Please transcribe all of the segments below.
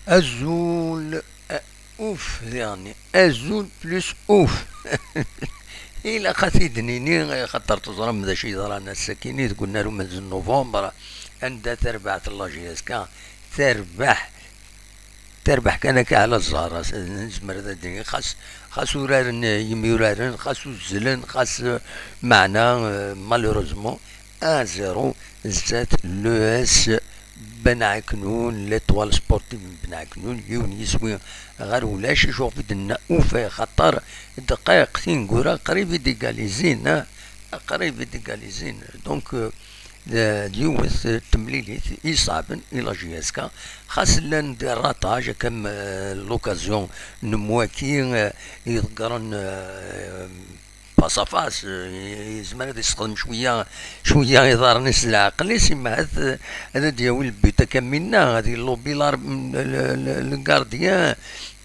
أزول أوف يعني أزول بلس أوف. إلا خاطيدنيني خاطر تزرم ذا شي ضرانا الساكيني قلنا لهم من نوفمبر عندها تربح اللاجياسكا تربح تربح كانك على الزهرة نزمر ذا الدنيا خاص ورارن يميورارن خاص الزلن خاص معنا مالوروزمون زيرو زات لو اس بن عكنون ليطوال سبورتيف بن عكنون يون يسوي غير ولاش يشوف بدنا اوفا خطر دقائق تنقورا قريب ديكاليزين قريب ديكاليزين دونك ديوث تمليليت يصعبن الى جياسكا خاص لان ندير راتاج كم لوكازيون نمواكي يذكرن فاس زعما غادي يستخدم شويه يضارنيس العقل سيما هذا ديال البيتا كملنا غادي اللوبيلار الكارديان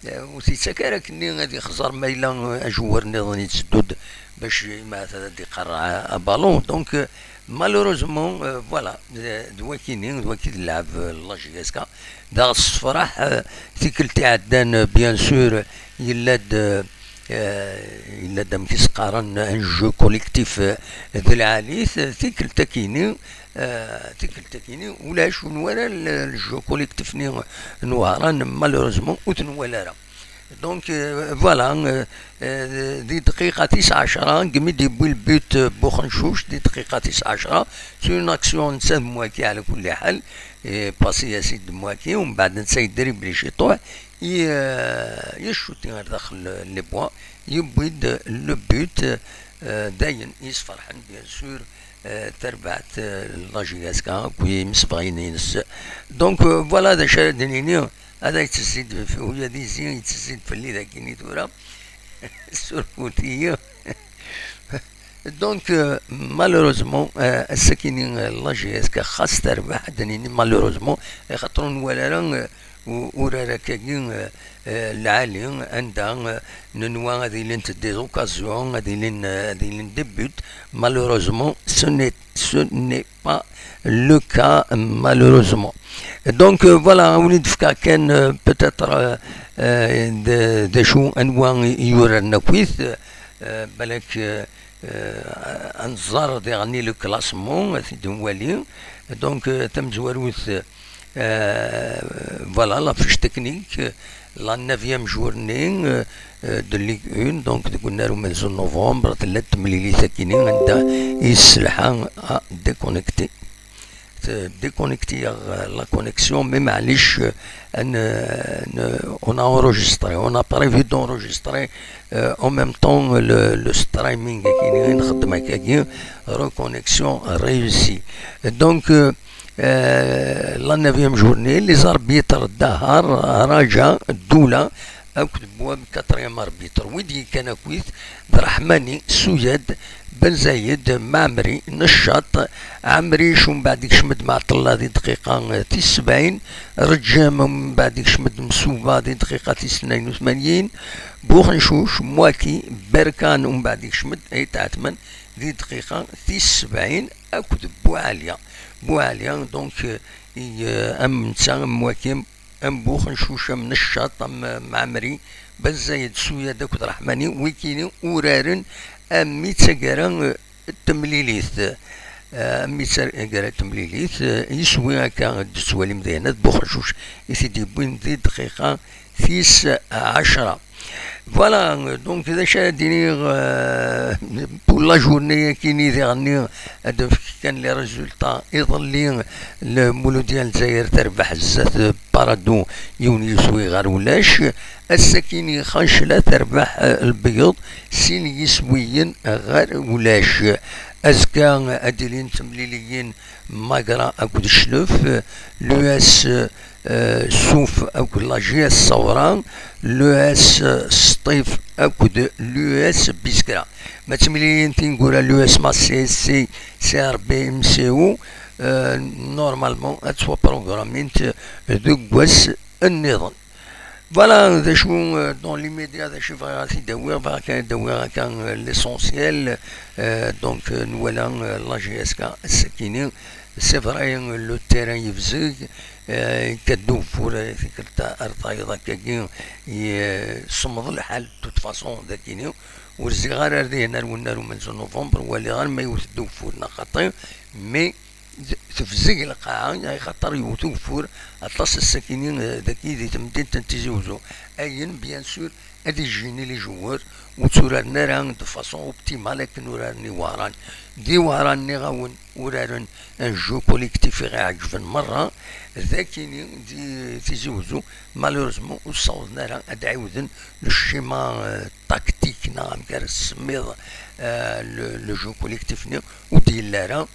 وتيتسكر كني غادي يخزر مايلا اجور نظني تسدود باش مثلا يقرع بالون دونك مالوروزمون فوالا دواكي تلعب لاجياسكا دا الصفراح تيكلتي عدان بيان سور يلاد إلا دام كيسقارن ان جو كوليكتيف ذو العاليث تيكل تاكيني ولا شو نورا الجو كوليكتيف نوارا مالوروزمون وتنولا دونك فوالا دي دقيقة 19 قميد يبوي البيت بوخنشوش دي دقيقة 19 سي اون اكسيون نسى مواكي على كل حال باسي يا سيد مواكي ومن بعد نسى يدري بلي يطوع يشوتي غير داخل لي بوا يبويد لو بوت داين يسفرحن بيان سور تربعت لاجياسكا كوي مسبغين ينس دونك فوالا هذا شا دنيني هذا يتزيد ويا دي زين يتزيد في اللي ذاك نيتورا السرفوتية دونك مالوروزمون الساكنين لاجياسكا خاص تربح دنيني مالوروزمون خاطرون ولا ورا كاين العالي عندها ننوى هذه لين دي زوكازيون هذه لين ديبوت مالوروزمون سو ني با لو كا مالوروزمون دونك فوالا وليد فكا كان بوتيتر دا شو انواع يورنا كويث بالك انظر يعني لو كلاسمون في دوالي دونك تم زواروث فوالا لا فيش تكنيك لا 9 جورني دو ليغ 1 دونك قلنا لهم من نوفمبر 3 مليلي ساكنين عندها يسلحها ديكونيكتي la connexion, mais معليش on a enregistré, on a prévu d'enregistrer en même temps le streaming qui نخدم هكاكي reconnexion réussie. Donc la 9e journée les arbitres الظهر رجا الدولة أكد بواب 4 أربيتر ويدي كان كويث برحماني سويد بن زايد معمري نشاط عمري شو من بعد شمد مع طلة دي دقيقة 70 رجام من بعد شمد مسوبة دي دقيقة 82 بوخنشوش مواكي بركان ومن بعد شمد اي تعتمن دي دقيقة 70 أكد بوعالية دونك أم نتا مواكي ام بوخنشوش ام نشاط ام معمري بن زايد سويا داك رحماني ويكيني ورارن ام ميتساكارا التمليليث التمليليث يسوي هكا الدسوالي مدينات بوخنشوش يسيدي بوين دي دقيقة 10 فوالا دونك اذا شاديني بور لا جورني كيني غني هدف كان لي ريزولتا يظل لي المولو ديال الجزائر تربح الزات بارادو يوني يسوي غير ولاش السكيني خنشلة تربح البيض سين يسويين غير ولاش ازكا اديلين تمليليين ماكرا اكود الشلوف لو اس سوف اكود لاجي الصوران لو اس سطيف اكود لو اس بيسكرا ما تمليليين تنقول لو اس ما سي ار بي ام سي او نورمالمون اتسوا بروغرامين دو كواس النظام فوالا ذا شو دون لي ميديا ذا شو غادي يداوي كان ليسونسيال. دونك نولا لا جي اس كا السكيني سي فراي لو تيران يفزق كدو فور تاع ارطايضه كاكي يصمد الحال توت فاسون ذاكيني والزغار ردينا الونار من نوفمبر واللي غير ما يوثدو فورنا خاطر مي تفزق القاعة يعني خاطر يوثو فور اطلس الساكنين ذاكي دي تمدين تنتيزوزو اين بيان سور ادي جيني لي جوار وتورارنا راه دو فاسون اوبتيمال لكن وراني واران دي واراني غاون ورارن ان جو كوليكتيف غيعجبن مرة ذاكيني دي تيزوزو مالوريزمون وصوتنا راه ادعيوذن للشيما تاكتيك نعم كار سميض لو جو كوليكتيف وديال راه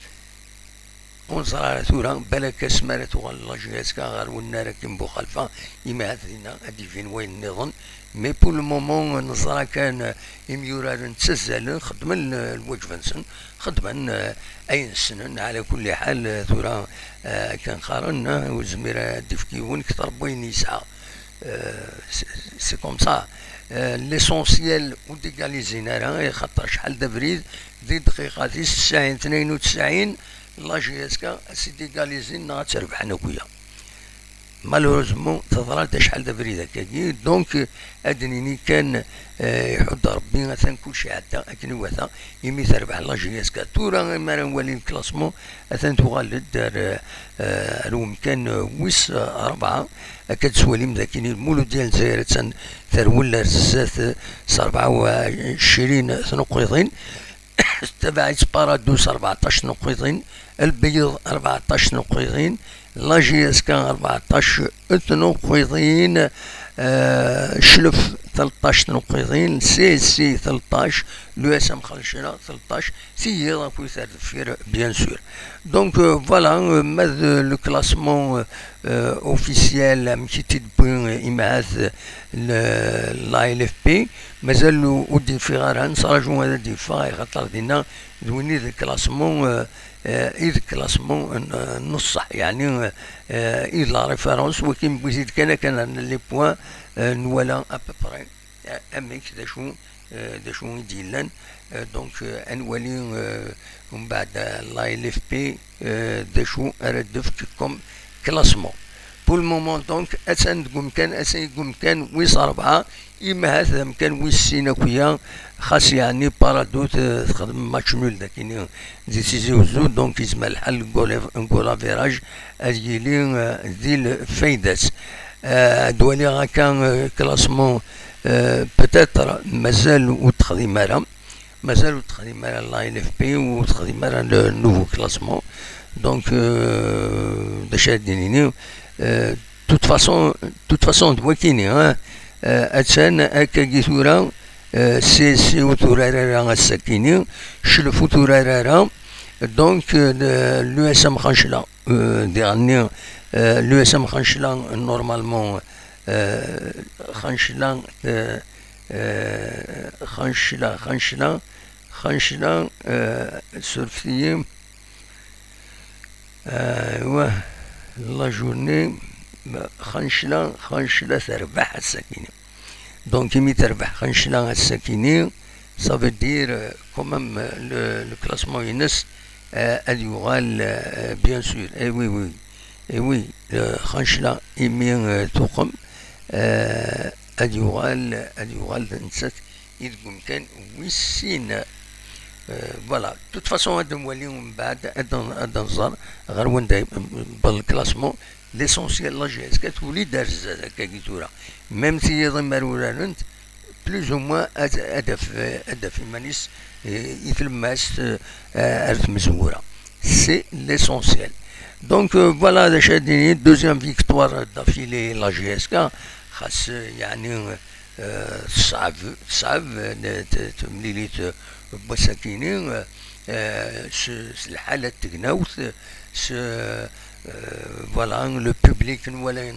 ونصرا ثورا بالك سمارت والله جهاز كاغر والنار كيمبو خلفا يما هذينا هادي فين وين نظن مي بول مومون نصرا كان يميورا نتسزل خدم الوجفنسن خدم اي سنن على كل حال ثورا كان قارنا وزميرا ديفكيون كتر بوين يسعى سي كوم سا ليسونسيال وديكاليزينا راه خاطر شحال دبريد ذي دقيقة 90 92 لا جي اس كا سي ديكاليزينا تربحنا كويا مالوريزمون تظرا شحال دبريد هكاكي دونك ادنيني كان يحط ربي مثلا كلشي عدا اكن وثا يمي تربح لا جي اس كا تورا ما نولي الكلاسمون اثن تغالد دار روم كان ويس 4 كتسواليم ذاكيني المولود ديال الجزائر ترول زات 24 نقيضين تبعت بارادوس 14 نقيضين البيض 14 نقيضين لا جي اس كان 14 نقيضين شلف 13 نقيضين سي 13 لو اس ام خلشنا 13 سي راكو يثير بيان سور دونك فوالا ماذ لو كلاسمون اوفيسيال مشيتي بوين امعاث لا ال اف بي مازال ودي في غاران صراجو هذا ديفا خاطر دينا دويني ذا كلاسمون إذ كلاسمون نصح يعني إذ لا ريفيرونس ولكن بزيد كان لي بوان نولا أببري أميك دا شو يديلان دونك أنولي ومن بعد لا إل إف بي دا شو أردف كم كلاسمون بول مومون دونك أسان يقوم كان ويس 4 إما هذا مكان ويس سيناكويا خاص يعني بارادو تخدم ماتش نول داكيني ديسيزيو زو دونك يسمى الحل نقول فيراج أجيلي ذي الفايدات دوالي غا كان كلاسمون بتاتر مازال وتخدم مالا لا إل إف بي وتخدم مالا لو نوفو كلاسمون دونك داش دينيني توت فاسون دواكيني أتسان أكا ثورا سي وثورارا الساكيني شلفو ثورارا دونك لو اس ام خنشلا ديغني لو اس ام خنشلا نورمالمون خنشلا سورفيي لا جورني خنشلا تربح الساكيني دونك مي تربح خنشلا الساكيني ça veut dire quand même le classement ينس اليغال bien sûr et oui خنشلا يمين تقم اليغال نسات إذ كان ويسين فوالا توت فاسون هذا نوليو من بعد هذا نزار غير وين بالكلاسمون ليسونسيال لا جي اس كتولي دارز هكا كيتورا ميم تي ضمر ولا ننت بلوز او موان هدف مانيس يتلمس ارث مزوره سي ليسونسيال دونك فوالا هذا شاديني دوزيام فيكتوار دافيلي لا جي اس كا خاص يعني صعب تمليليت بساكيني الحالة تقناوث فوالا لو بوبليك ولا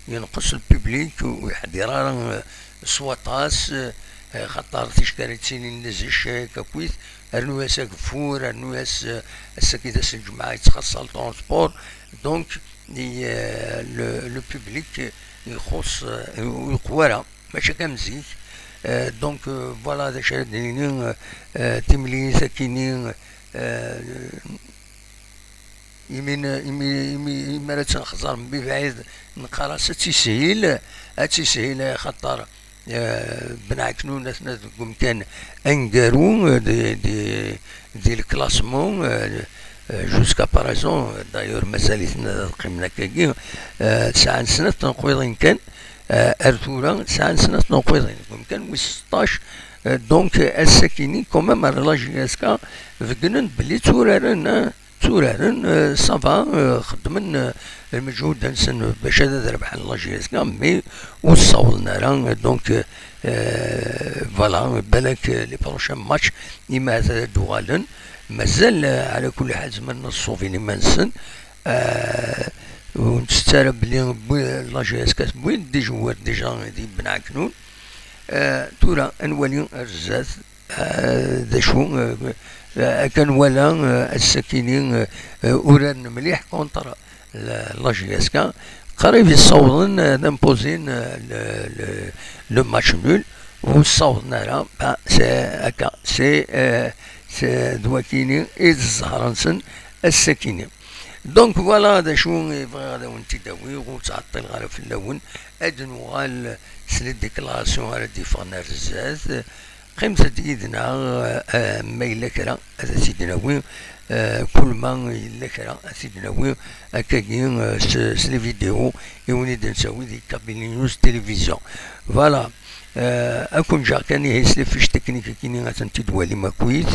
ينقص البوبليك ويحضر صواتاس خاطر تشكاري تسينين نزش كويت ارنواس كفور ارنواس السكيدة الجماعة يتخصص الترونسبور دونك لو بوبليك يخص القوارة ماشي كمزيك. دونك فوالا هذا الشيء اللي تملي ساكنين يمين راه تنخزر من بعيد نقرا تيسهيل خاطر بن عكنون اثنا كان انكارو دي الكلاسمون جوسكا باريزون دايور مازال قيمنا كاكي 9 سنة تنقويضين كان ارثورا 9 سنة تنقويضين كان 16. دونك الساكنين كومام لاجي اسكا فكنن بلي تورارن صافا خدمن المجهود نسن باش هذا ربح لاجي اسكا مي وصولنا راه دونك فوالا بالك لي بروشان ماتش إما هذا دوالن مازال على كل حال زعما الصوفيني ما نسن ونستعرب بلي لاجي اسكا بوين دي جوار ديجا دي بن عكنون تورا انولي الرزاز ذا شو كان ولا الساكنين اوران مليح كونتر لاجي اسكا قريب يصوضن نمبوزين لو ماتش نول وصوضنا راه سي هكا سي دواكيني الزهرانسن الساكنين. دونك فوالا هذا شو يبغي هذا وانت داوي وتعطل غير في اللون ادنوغال سلي ديكلاراسيون على ديفان الرزاز قيمة ديدنا ميلا كرا هذا سيدنا وين كل ما إلا كرا سيدنا وين هكاكي سلي فيديو يونيد نساوي دي كابيني نيوز تلفزيون فوالا. أكون جا كان يهيسلي فيش تكنيك كيني غاتنتي دوالي ما كويس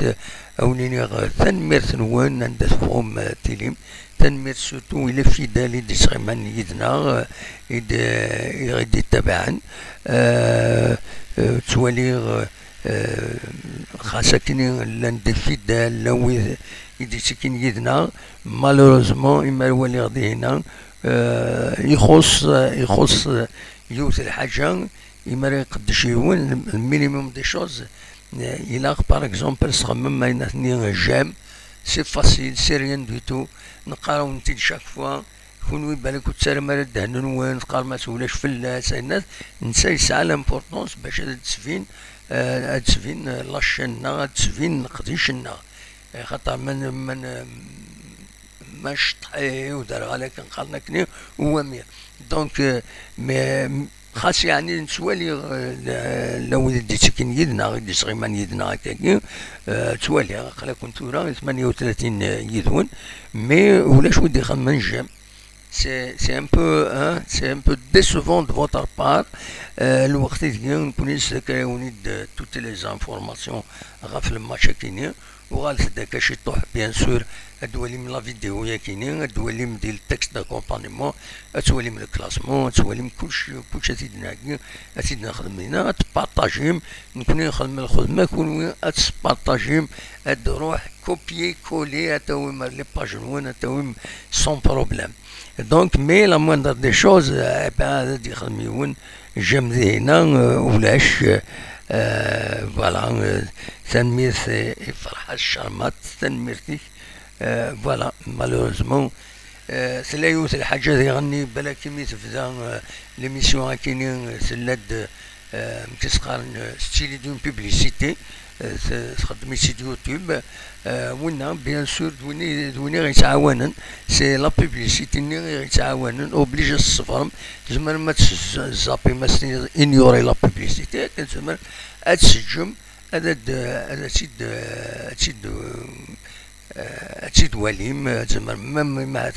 أونيني ثنميرت نوان عندها فهم تيليم تنميرت سوتو إلا فيدالي دي صغيمان يدنا يغيدي تبعا توالي خاصة كيني لاندي فيدال لو يدي سكين يدنا مالوروزمون إما الوالي غادي هنا يخص يوث الحاجة إما راه يقدش يهون المينيموم دي شوز إلا باغ اكزومبل تخمم ما ينثني جام سي فاسيل سي ريان دو تو نقراو نتي شاك فوا كون بالك وتسالى ما دهن وين تقال ما توليش فلاس الناس نسى يسعى لامبورطونس باش تسفين لاشنا تسفين نقديشنا خاطر من ماش طحي ودار عليك نقالنا كني هو مية. دونك خاص يعني نسوالي لو دي سكين يدنا غير صغيمان يدنا هكاكي توالي قال كنت راه 38 يدون مي ولاش ودي خمن جام c'est un peu décevant de votre part الوقت اللي نكون ونيد toutes les informations غاف الماتش كاينين وغالت داك شي طوح بيان سور ادوالي من لا فيديو يا كاينين ادوالي من ديال التكست داكومبانيمون ادوالي من الكلاسمون ادوالي من كلشي سيدنا نخدم هنا تبارطاجيم نكون نخدم الخدمه كون تبارطاجيم روح كوبيي كولي اتاوي لي باج وين اتاوي سون بروبليم. دونك مي لا موندر دي شوز هذا يخدم يون جامدي هنا ولاش فوالا تنميرت فرحة الشرمات تنميرتي فوالا مالوروزمون سلايوت الحاجة اللي غني بلا كيمي تفدا ليميسيون كاينين سلاد مكتسقارن ستيلي دون بوبليسيتي تخدمي سيت يوتيوب ونا بيان سور دوني غيتعاونن سي لا بوبليسيتي ني غيتعاونن اوبليجي الصفرم زعما ما تزابي ما انيوري لا بوبليسيتي كنتزعما تسجم هذا تشد وليم زعما ما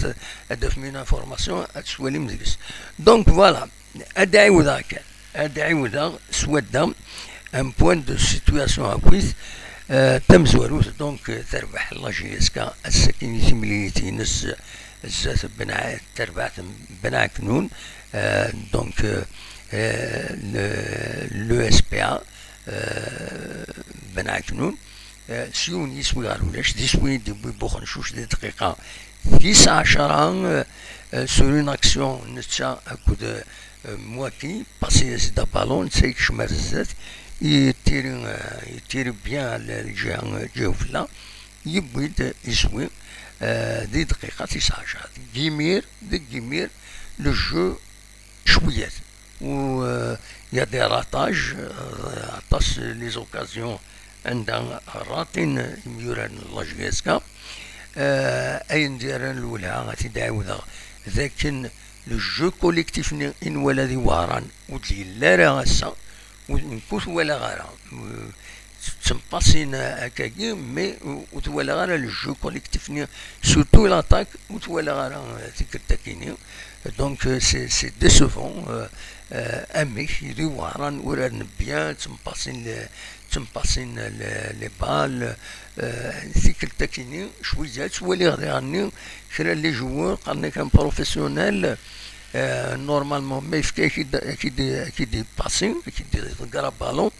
هدف من انفورماسيون تسوليم ديكس. دونك فوالا ادعي وذا كان ادعي وذا سودا ان بوان دو سيتوياسيون اكويس تم زواروث. دونك تربح لاجي اسكا السكينيتي مليتي نس الزات تربحت بن عكنون. دونك لو اس بي ا بن عكنون سيون يسوي غارولاش يسوي دي بوخنشوش دي دقيقة 19 سور اون اكسيون نتشا اكود مواتي باسي سيدا بالون تسيك شمار الزات يتيري بيان الجهة فلا يبويد يسوي دي دقيقة 19 جيمير لو جو شويات و يا دي راتاج عطاس لي زوكازيون عندها راتين يوران لاجيسكا اين ديران الاولى غادي تعاودها لكن لو جو كوليكتيف ان ولا ذي وهران ودلي لا راه هسا ونكوث ولا غارة تنباسين هكاكي مي وتوالى غارة لو جو كوليكتيف سورتو لاطاك وتوالى غارة تيك التاكيني دونك سي ديسوفون اميك يدي وهران وران بيان تنباسين لي بال تيك التاكيني شوية تولي غادي غني كرا لي جوور قالنا كان بروفيسيونيل نورمالمون ما يفكا كي باسين كي تقرا بالون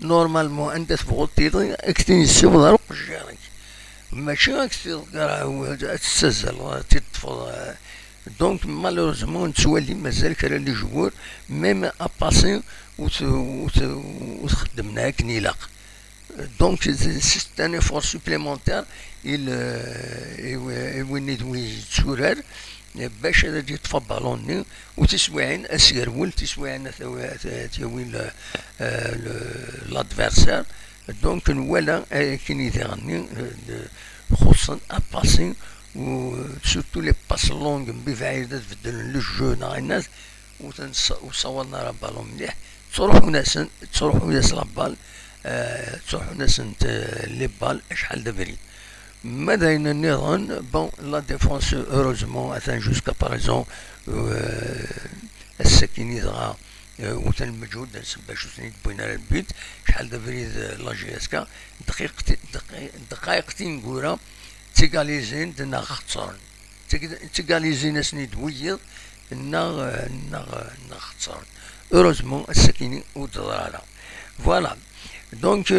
نورمالمون انت تبغي تيضي اكتين السيب ضرب جارك ماشي راك تقرا تستزل تطفو دونك مالوزمون تولي مازال كرا لي جوور ميم اباسين وتخدمنا هاك نيلاق دونك سي ان افور سوبليمونتير وين يدوي تسورار باش هذا يطفى بالوني وتسويعين اسيرول تسويعين تاوي لادفيرسير دونك ولا كاين يغني خصوصا اباسين و سورتو لي باس لونغ بفايدة تبدل لو جو ناع الناس وصورنا راه بالون مليح تروحو ناس لابال تروحو ناس لي بال شحال دابري ماذا النظام بون لا ديفونس هوروزمون اثان جوسكا باريزون السكين يدغى وثان المجهود باش وثنيت بوينا البيت شحال دابريد لا جي اس كا دقائقتين كورا تيكاليزين دنا ختصرن تيكاليزين اسني دويض نا ختصرن هوروزمون السكيني ودرارا فوالا دونك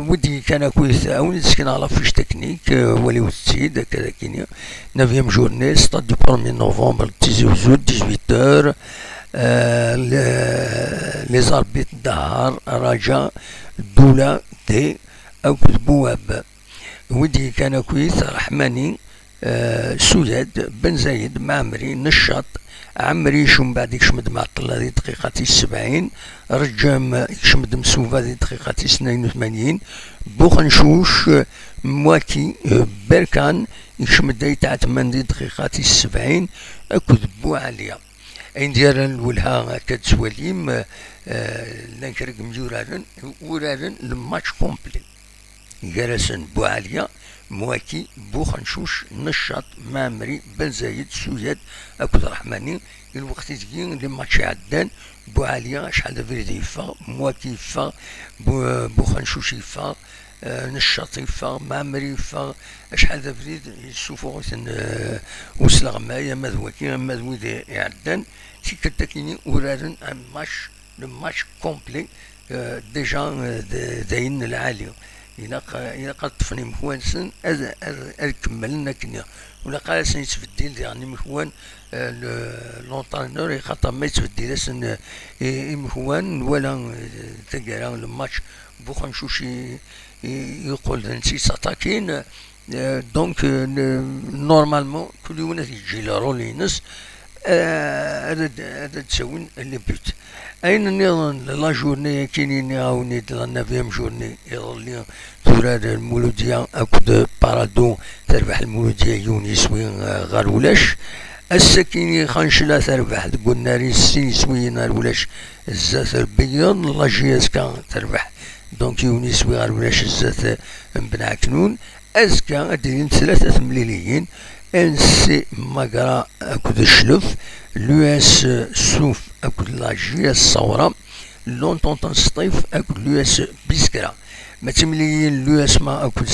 ودي كان كويس عاون تسكن على فيش تكنيك ولي وتسيد كذا كينيا 9 جورني ستاد دو 1 نوفمبر تيزي وزود 18 لي زاربيت دهار رجاء دولة دي او بواب ودي كان كويس رحماني سوداد بن زايد معمري نشاط عمري شوم بعد يشمد معطل هذه دقيقة 70 رجام يشمد مسوفة هذه دقيقة 82 بوخنشوش مواكي بركان يشمد يتاع 8 دقيقة 70 أكد بوعالية أين ديالن الولها كتسواليم لنكرك مجورارن ورارن الماتش كومبلي جالسن بوعالية مواكي بوخنشوش نشاط مامري بن زايد سوياد اكد رحماني الوقت تجي لي ماتشي عدان بوعالية شحال فريد يفا مواكي يفا بوخنشوش يفا نشاط يفا مامري يفا شحال فريد يسوفو وسلا غمايا مذوكي مذوي عدان تيكتاكيني ورارن ماتش لو ماتش كومبلي ديجا داين العالي إلا قال طفني مهوانسن كملنا كنيا ولا قال سن يتبدل يعني مهوان لونطانور يخاطر ما يتبدل سن مهوان ولا تقرا الماتش بوخنشوش يقول نسي ساتاكين دونك نورمالمون كل يوم يجي لرولينس هذا تسوين لي بوت أين النظام لا جورني كاينين عاوني لا 9 جورني يظل توراد المولودية أكد بارادو تربح المولودية يونس وين غار ولاش السكيني خانشلا تربح تقول ناري السين سوين غار ولاش الزات البيض لا جياس كان تربح دونك يونس وين غار ولاش الزات بن عكنون أزكا أدرين 3 مليليين ان سي ماغرا اكد الشلف لو اس سوف اكد لا جي اس صورة لونطونطون سطيف اكد لو اس بيسكرا ما تمليين لو اس ما اكد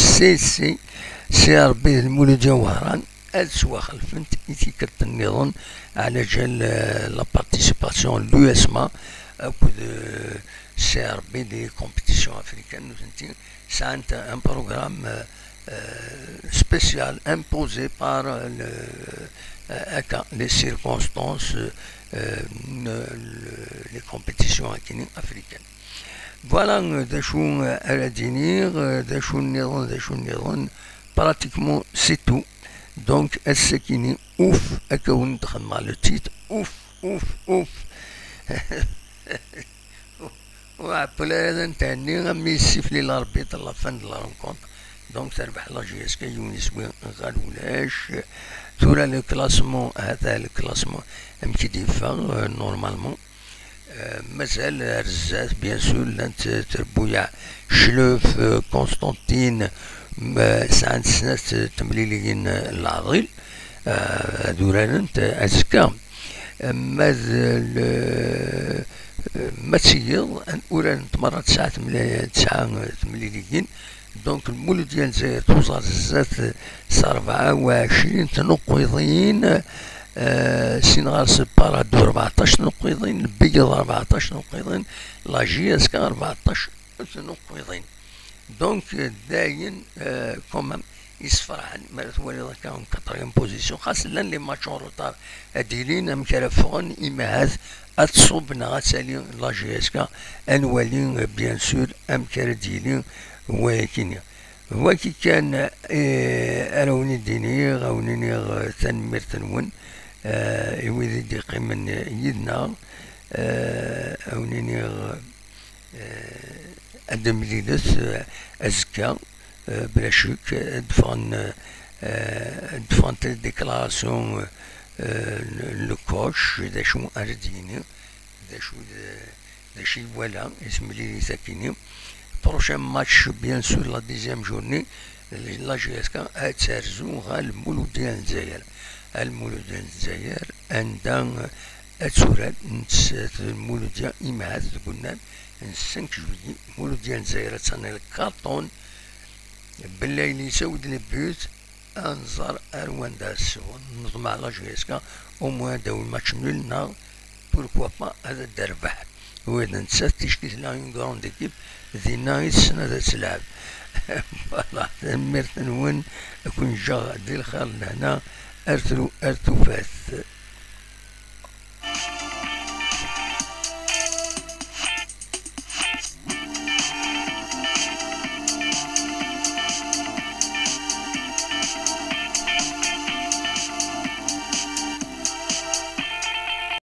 سي ار بي المولودية وهران سوا خلفنت ايتيكت النظام على جال لا بارتيسيباسيون لو اس ما اكد سي ار بي دي كومبيتيسيون افريكان سا ان بروغرام spécial imposé par les circonstances, les compétitions africaines. Voilà pratiquement c'est tout. Donc, est-ce qu'il est ouf, le titre ouf, اوف اوف وعبولا هذا نتهني غمي يسيفلي الاربيط لا فان دو لا رونكونتر. دونك تربح لا جي اس كي يونس بوين غال ولاش تورا لو كلاسمون. هذا الكلاسمون امكي ديفا نورمالمون مازال رزاز بيان سور لانت تربويا شلوف قسطنطين ساعات سنات تمليلين العضيل دورانت ازكا مازال ما تسير أولا تمرة تسعة تمليليين. دونك المولد ديال الجزائر توصل زات 24 تنقيضين سينغال سبارادو 14 تنقيضين البيض 14 تنقيضين لا جي اس كا 14 تنقيضين. دونك داين كومام يصفر ما تولي كان كاتريام بوزيسيون خاصة لان لي ماتش اون روتار اديلين مكرفون ايماز اتصوبنا غتسالي لا جي اس كا انوالي بيان سور امكار ولكن هو كي كان اراوني ديني غاونيني تنمير تنون يويدي دي قيمن يدنا اونيني ادم ليلس ازكا بلا شك دفان ديكلاراسيون لو كوش دا شو ارديني دا شي ولا اسم لي ساكيني. بروشان ماتش بيان سور لا ديزيام جورني لا جي اس كا اتسارزو غا المولود ديال الجزائر. المولود ديال الجزائر عندها اتسورات المولود ديال إمهات قلنا 5 جويي المولود ديال الجزائر تصنع الكارطون بالليل يسود البيوت انظر اروان داس نظم على جي اس كا او موان داو الماتش نول نا بوركوا با هذا الدربح. وإذا نسات تشكيل لا اون كروند ايكيب ذي نايت سنة تلعب فوالا تنمير تنون كون جا دي الخير لهنا ارتو فاث.